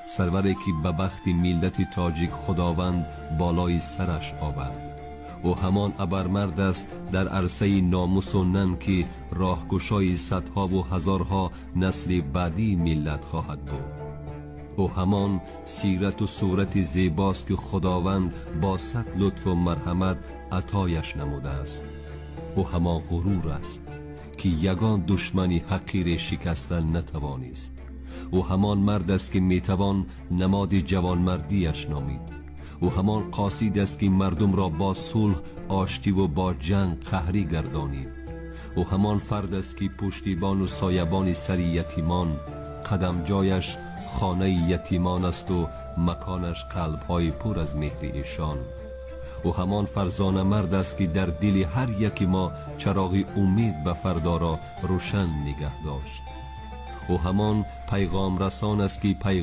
سروری که به بخت ملت تاجیک خداوند بالای سرش آورد. او همان ابرمرد است در عرصه ناموس و ننگ که راهگشای صدها و هزارها نسل بعدی ملت خواهد بود. او همان سیرت و صورت زیباست که خداوند با صد لطف و مرحمت عطایش نموده است. او همان غرور است که یگان دشمنی حقیر شکستن نتوانست. او همان مرد است که میتوان نماد جوانمردیش نامید. او همان قاصد است که مردم را با صلح آشتی و با جنگ قهری گردانید. او همان فرد است که پشتیبان و سایبان سر یتیمان، قدم جایش خانه یتیمان است و مکانش قلب‌های پر از مهر ایشان. او همان فرزانه مرد است که در دل هر یکی ما چراغ امید به فردا را روشن نگه داشت. او همان پیغام رسان است که